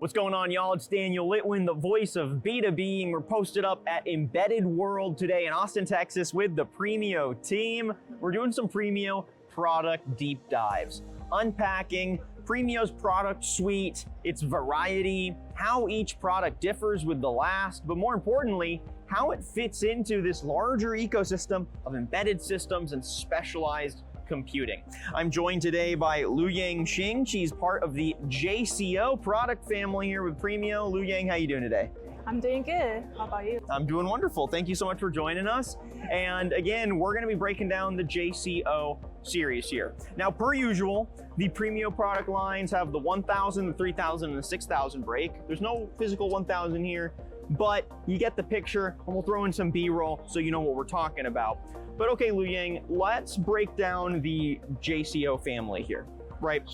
What's going on, y'all? It's Daniel Litwin, the voice of B2B, and we're posted up at Embedded World today in Austin, Texas with the Premio team. We're doing some Premio product deep dives, unpacking Premio's product suite, its variety, how each product differs with the last, but more importantly, how it fits into this larger ecosystem of embedded systems and specialized computing. I'm joined today by Luyang Xing. She's part of the JCO product family here with Premio. Luyang, how you doing today? I'm doing good. How about you? I'm doing wonderful. Thank you so much for joining us. And again, we're going to be breaking down the JCO series here. Now, per usual, the Premio product lines have the 1000, the 3000, and the 6000 break. There's no physical 1000 here, but you get the picture, and we'll throw in some B-roll so you know what we're talking about. But okay, Luyang, let's break down the JCO family here, right?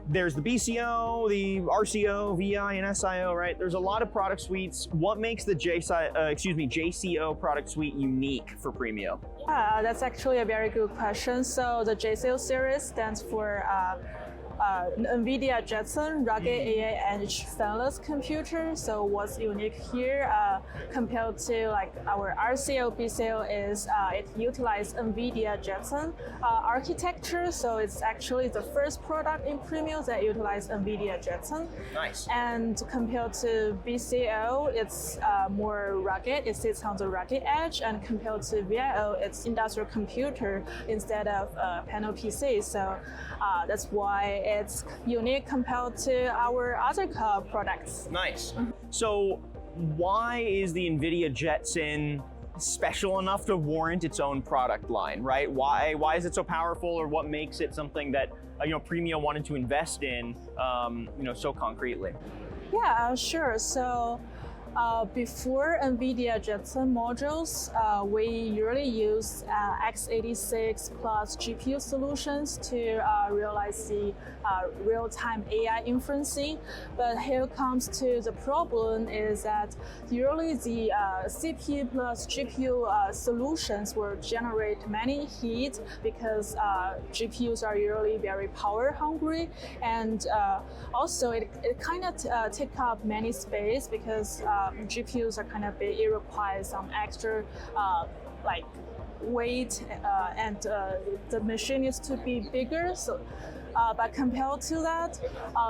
There's the BCO, the RCO, VI, and SIO, right? There's a lot of product suites. What makes the JCO product suite unique for Premio? Yeah, that's actually a very good question. So the JCO series stands for NVIDIA Jetson AI Edge fanless computer. So what's unique here compared to like our RCO, BCO is it utilizes NVIDIA Jetson architecture. So it's actually the first product in Premio that utilizes NVIDIA Jetson. Nice. And compared to BCO, it's more rugged. It sits on the rugged edge. And compared to VIO, it's industrial computer instead of panel PC. So that's why it's unique compared to our other products. Nice. So why is the NVIDIA Jetson special enough to warrant its own product line, right? Why is it so powerful, or what makes it something that Premio wanted to invest in so concretely? Yeah, sure. So before NVIDIA Jetson modules, we usually use x86 plus GPU solutions to realize the real-time AI inferencing. But here comes to the problem is that usually the CPU plus GPU solutions will generate many heat because GPUs are usually very power hungry, and also it kind of take up many space because GPUs are kind of big. It requires some extra like weight and the machine needs to be bigger. So, but compared to that,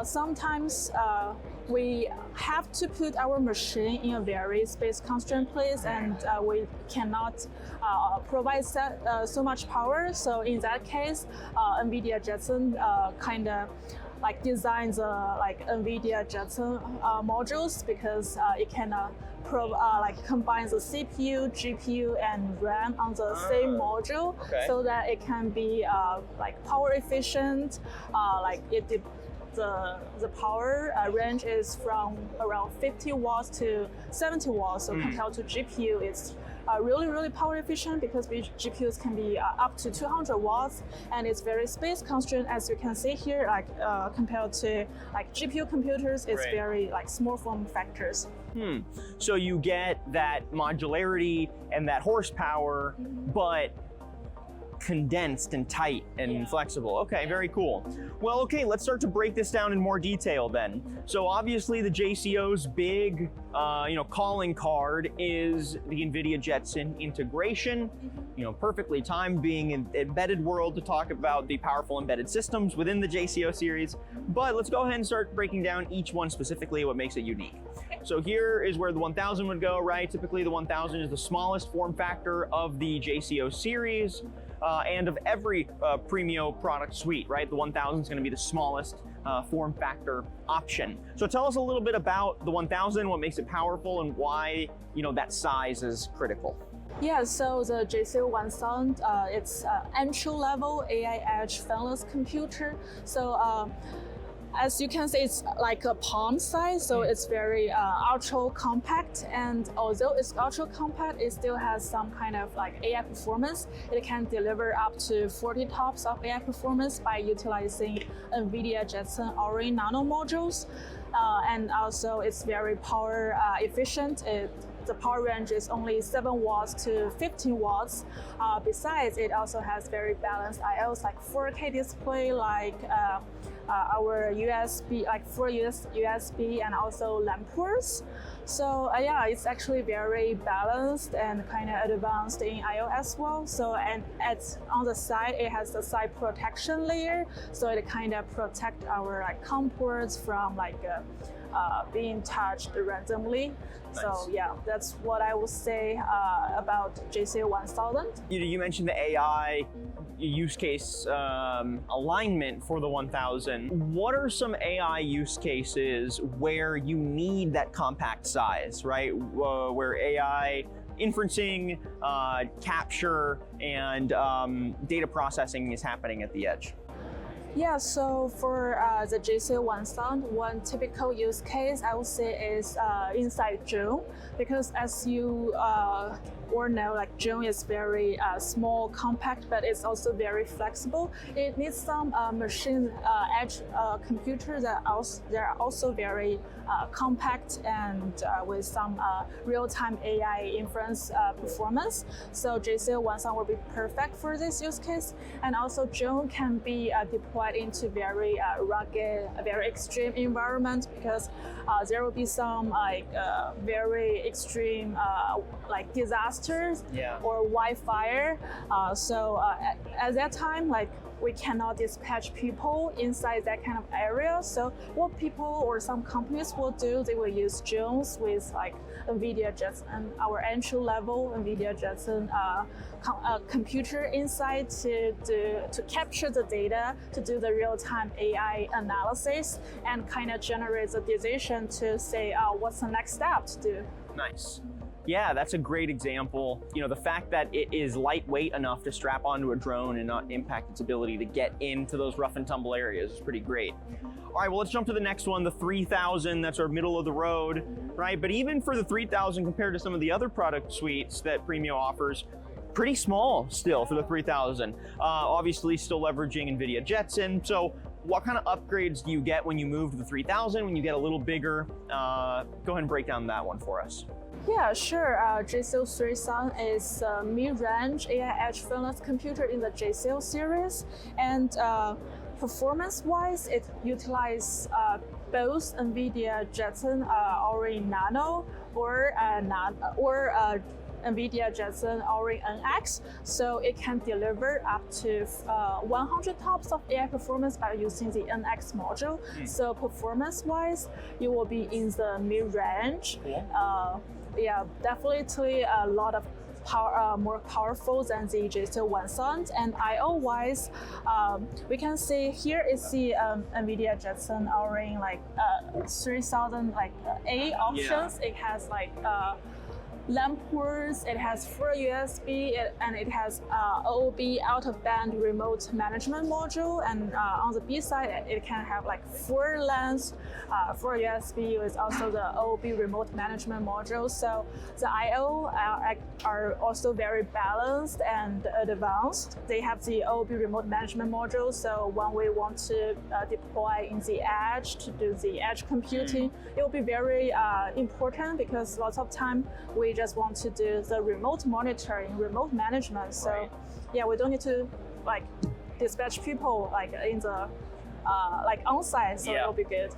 sometimes we have to put our machine in a very space constrained place, and we cannot provide so much power. So in that case, NVIDIA Jetson kind of like designs like NVIDIA Jetson modules because it can combine the CPU, GPU, and RAM on the same module, so that it can be like power efficient. The power range is from around 50 watts to 70 watts. So compared to GPU, it's really power efficient because GPUs can be up to 200 watts, and it's very space constrained, as you can see here. Like compared to like GPU computers, it's very like small form factors. So you get that modularity and that horsepower, but condensed and tight and flexible. Okay, very cool. Well, okay, let's start to break this down in more detail then. So obviously the JCO's big, calling card is the NVIDIA Jetson integration. Perfectly timed being in Embedded World to talk about the powerful embedded systems within the JCO series. But let's go ahead and start breaking down each one specifically, what makes it unique. So here is where the 1000 would go, right? Typically the 1000 is the smallest form factor of the JCO series. And of every Premio product suite, right? The 1000 is going to be the smallest form factor option. So tell us a little bit about the 1000, what makes it powerful, and why that size is critical. Yeah, so the JCO 1000, it's entry-level AI edge fanless computer. So as you can see, it's like a palm size, so it's very ultra compact. And although it's ultra compact, it still has some kind of like AI performance. It can deliver up to 40 TOPS of AI performance by utilizing NVIDIA Jetson Orin nano modules. And also it's very power efficient. The power range is only 7 watts to 15 watts. Besides, it also has very balanced IOs like 4K display, like our USB, like 4 USB and also LAN ports. So yeah, it's actually very balanced and kind of advanced in I/O as well. So and on the side, it has the side protection layer, so it kind of protect our like COM ports from like being touched randomly. Nice. So yeah, that's what I would say about JCO 1000. You mentioned the AI use case alignment for the 1000. What are some AI use cases where you need that compact size, right? Where AI inferencing, capture, and data processing is happening at the edge? Yeah, so for the JCO 1000, one typical use case I would say is inside drone, because as you or know, like drone is very small, compact, but it's also very flexible. It needs some machine edge computers that are also very compact and with some real-time AI inference performance. So JCO 1000 will be perfect for this use case. And also drone can be deployed into very rugged, very extreme environment, because there will be some like very extreme like disasters or wildfire. So at that time, like we cannot dispatch people inside that kind of area. So what people or some companies will do, they will use drones with like NVIDIA Jetson, our entry level NVIDIA Jetson computer inside to capture the data, to do the real-time AI analysis and kind of generate the decision to say, what's the next step to do. Nice. Yeah, that's a great example. You know, the fact that it is lightweight enough to strap onto a drone and not impact its ability to get into those rough and tumble areas is pretty great. All right, well, let's jump to the next one, the 3000. That's our middle of the road, right? But even for the 3000 compared to some of the other product suites that Premio offers, pretty small still for the 3000. Obviously still leveraging NVIDIA Jetson. So what kind of upgrades do you get when you move to the 3000, when you get a little bigger? Go ahead and break down that one for us. Yeah, sure. JCO 3000 is a mid-range AI edge fanless computer in the JCO series, and performance-wise, it utilizes both NVIDIA Jetson Orin Nano or NVIDIA Jetson Orin NX, so it can deliver up to 100 TOPS of AI performance by using the NX module. So performance-wise, you will be in the mid-range. Cool. Yeah, definitely a lot of power, more powerful than the JCO 1000. And I/O-wise, we can see here is the NVIDIA Jetson Orin like 3000 like A options. It has like LAN ports, it has 4 USB, and it has OOB out-of-band remote management module. And on the B side, it can have like 4 LANs, 4 USB with also the OOB remote management module. So the I/O are also very balanced and advanced. They have the OOB remote management module. So when we want to deploy in the edge to do the edge computing, it will be very important, because lots of time we just want to do the remote monitoring, remote management. So yeah, we don't need to like dispatch people like in the like on site. So it'll be good.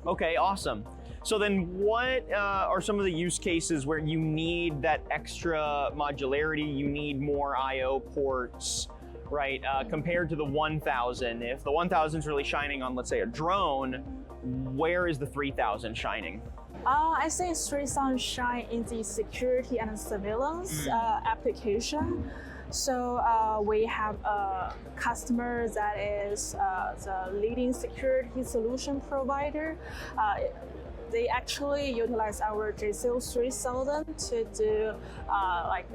Okay, awesome. So then what are some of the use cases where you need that extra modularity, you need more I/O ports, right? Compared to the 1000, if the 1000 is really shining on, let's say, a drone, where is the 3000 shining? I think 3000 shine in the security and surveillance application. So we have a customer that is the leading security solution provider. They actually utilize our JCO 3000 to do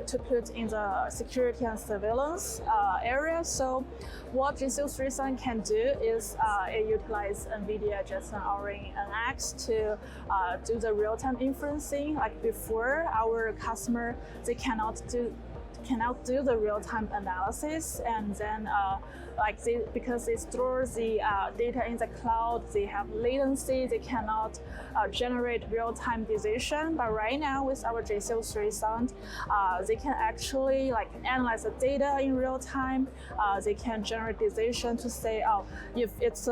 to put in the security and surveillance area. So what JCO 3000 can do is it utilize NVIDIA Jetson Orin NX to do the real-time inferencing. Like before, our customer, they cannot do cannot do the real-time analysis, and then because they store the data in the cloud, they have latency, they cannot generate real-time decision. But right now with our JCO Series, they can actually analyze the data in real time. They can generate decision to say, if it's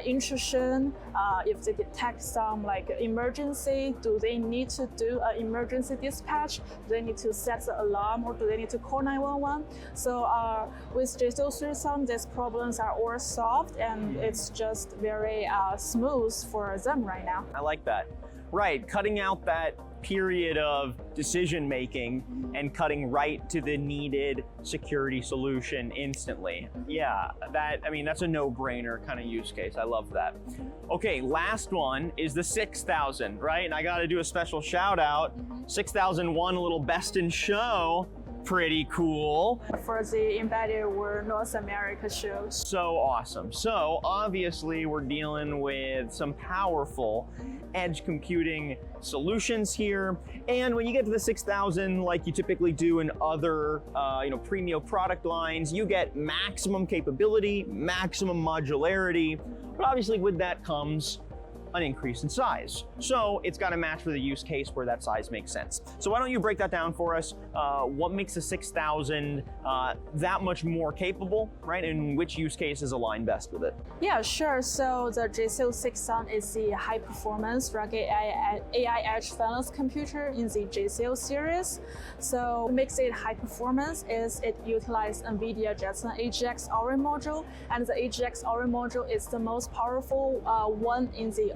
intrusion, if they detect some emergency, do they need to do an emergency dispatch? Do they need to set the alarm, or do they need to call 911? So with JCO Series, these problems are all solved, and it's just very smooth for them right now. I like that. Right, cutting out that period of decision making and cutting right to the needed security solution instantly. Yeah, that's a no-brainer kind of use case. I love that. Okay, last one is the 6000, right? And I got to do a special shout out. 6001, a little best in show. Pretty cool. For the Embedded World North America show. So awesome. So obviously we're dealing with some powerful edge computing solutions here. And when you get to the 6000, like you typically do in other Premio product lines, you get maximum capability, maximum modularity. But obviously with that comes an increase in size. So it's got to match for the use case where that size makes sense. So why don't you break that down for us? What makes the 6000 that much more capable, right? And which use cases align best with it? Yeah, sure. So the JCO 6000 is the high performance rugged AI edge fanless computer in the JCO series. So what makes it high performance is it utilizes NVIDIA Jetson AGX Orin module, and the AGX Orin module is the most powerful one in the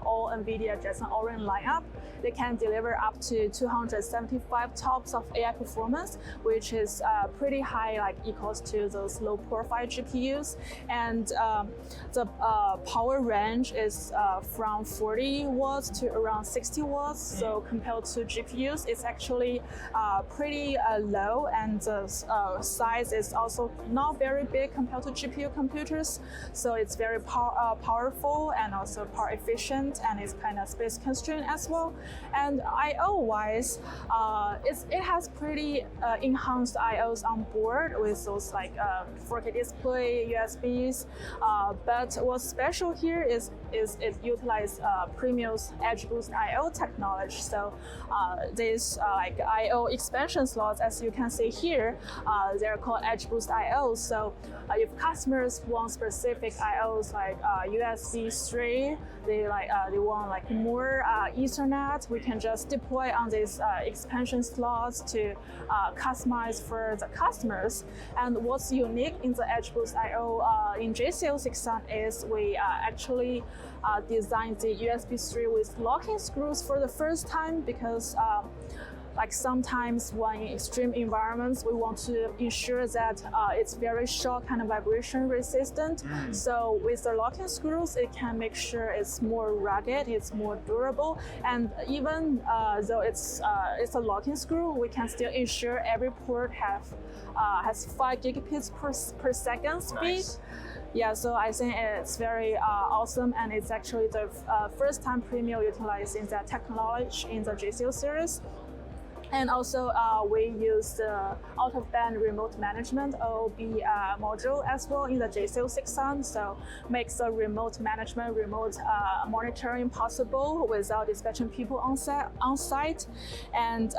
all NVIDIA Jetson Orin lineup. They can deliver up to 275 TOPS of AI performance, which is pretty high, equals to those low-profile GPUs. And the power range is from 40 watts to around 60 watts. So compared to GPUs, it's actually pretty low, and the size is also not very big compared to GPU computers. So it's very powerful and also power efficient, and it's kind of space constrained as well. And I/O-wise, it has pretty enhanced I/Os on board with those 4K display, USBs. But what's special here is it utilizes Premio's EDGEBoost I/O technology. So these I/O expansion slots, as you can see here, they're called EDGEBoost I/O. So if customers want specific I/Os like USB 3, they want more Ethernet, we can just deploy on these expansion slots to customize for the customers. And what's unique in the EDGEBoost I/O in JCO 6000 is we actually designed the USB 3 with locking screws for the first time, because sometimes when in extreme environments, we want to ensure that it's very short, kind of vibration resistant. So with the locking screws, it can make sure it's more rugged, it's more durable. And even though it's a locking screw, we can still ensure every port has 5 gigabits per second speed. Nice. Yeah, so I think it's very awesome, and it's actually the first time Premio utilizing that technology in the JCO series. And also, we use the out-of-band remote management (OOB) module as well in the JCO 6000. So makes the remote management, remote monitoring possible without dispatching people on site. And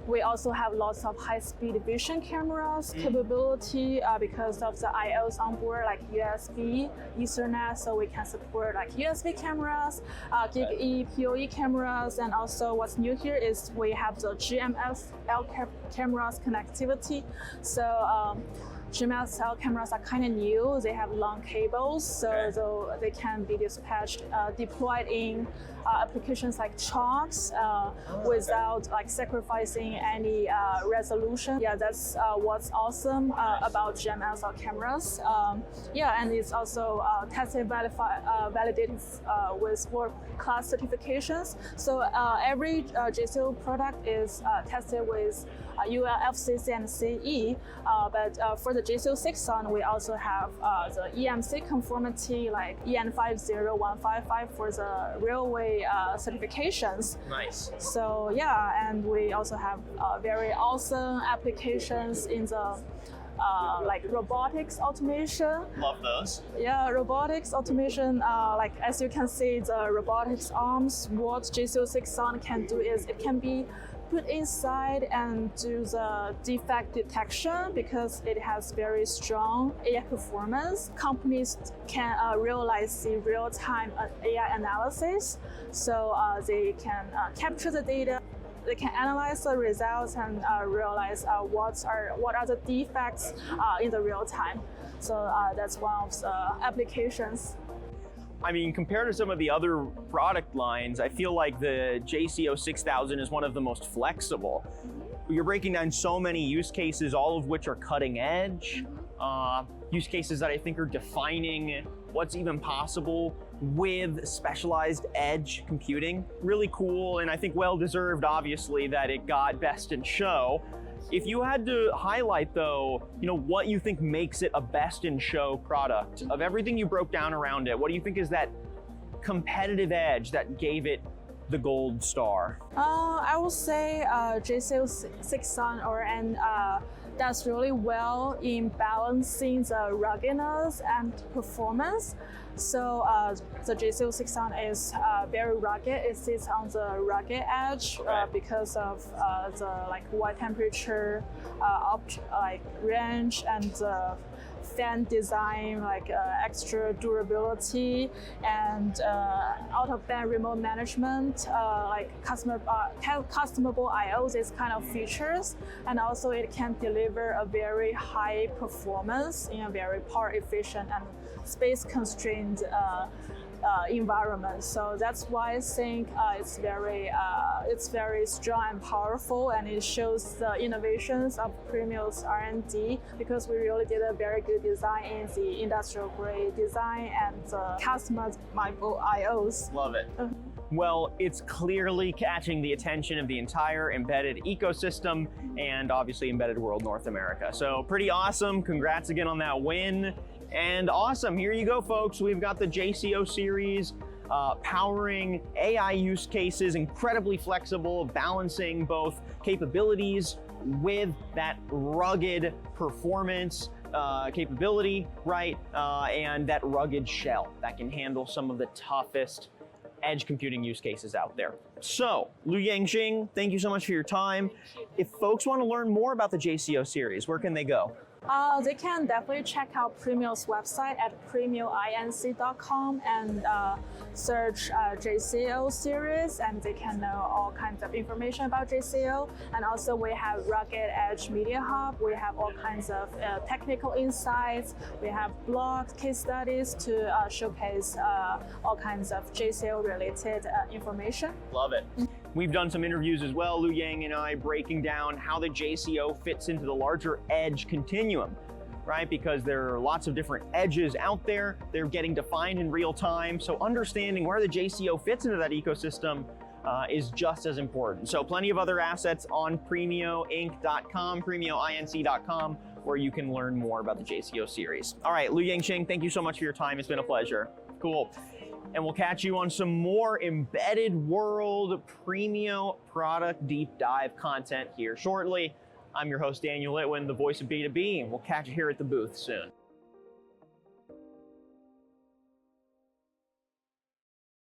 we also have lots of high-speed vision cameras capability because of the I/Os on board, like USB, Ethernet, so we can support USB cameras, GigE, PoE cameras, and also what's new here is we have the GMSL cameras connectivity. So GMSL cameras are kind of new. They have long cables, so they can be dispatched, deployed in applications like chalks without sacrificing any resolution. Yeah, that's what's awesome about GMSL cameras. And it's also tested, validated with world-class certifications. So every JCO product is tested with UL, FCC, and CE. But for the JCO Series, we also have the EMC conformity like EN50155 for the railway certifications. Nice. So yeah, and we also have very awesome applications in the like robotics automation. Love those. Yeah, robotics automation, like as you can see, the robotics arms, what JCO Series can do is it can be put inside and do the defect detection because it has very strong AI performance. Companies can realize the real-time AI analysis, so they can capture the data. They can analyze the results and realize what are the defects in the real time. So that's one of the applications. I mean, compared to some of the other product lines, I feel like the JCO 6000 is one of the most flexible. You're breaking down so many use cases, all of which are cutting edge. Use cases that I think are defining what's even possible with specialized edge computing. Really cool, and I think well-deserved, obviously, that it got Best in Show. If you had to highlight, though, what you think makes it a Best in Show product, of everything you broke down around it, what do you think is that competitive edge that gave it the gold star? I would say JCO Series does really well in balancing the ruggedness and performance. So the JCO Series is very rugged. It sits on the rugged edge because of the wide temperature, range, and the fan design, extra durability, and out-of-band remote management, customable I/O, these kind of features. And also it can deliver a very high performance in a very power efficient and space constrained environment. So that's why I think it's very strong and powerful, and it shows the innovations of Premio's R&D, because we really did a very good design in the industrial grade design and the customizable I/Os. Love it. Well, it's clearly catching the attention of the entire embedded ecosystem and obviously Embedded World North America. So pretty awesome. Congrats again on that win. And awesome, here you go, folks. We've got the JCO series powering AI use cases, incredibly flexible, balancing both capabilities with that rugged performance capability, right? And that rugged shell that can handle some of the toughest edge computing use cases out there. So, Lu Yangxing, thank you so much for your time. If folks want to learn more about the JCO series, where can they go? They can definitely check out Premio's website at premioinc.com and search JCO series, and they can know all kinds of information about JCO. And also we have Rugged Edge Media Hub. We have all kinds of technical insights. We have blogs, case studies to showcase all kinds of JCO related information. Love it. We've done some interviews as well, Lu Yang and I, breaking down how the JCO fits into the larger edge continuum, right? Because there are lots of different edges out there. They're getting defined in real time. So understanding where the JCO fits into that ecosystem is just as important. So plenty of other assets on premioinc.com, premioinc.com, where you can learn more about the JCO series. All right, Lu Yangxing, thank you so much for your time. It's been a pleasure. Cool. And we'll catch you on some more Embedded World Premio product deep dive content here shortly. I'm your host, Daniel Litwin, the voice of B2B, and we'll catch you here at the booth soon.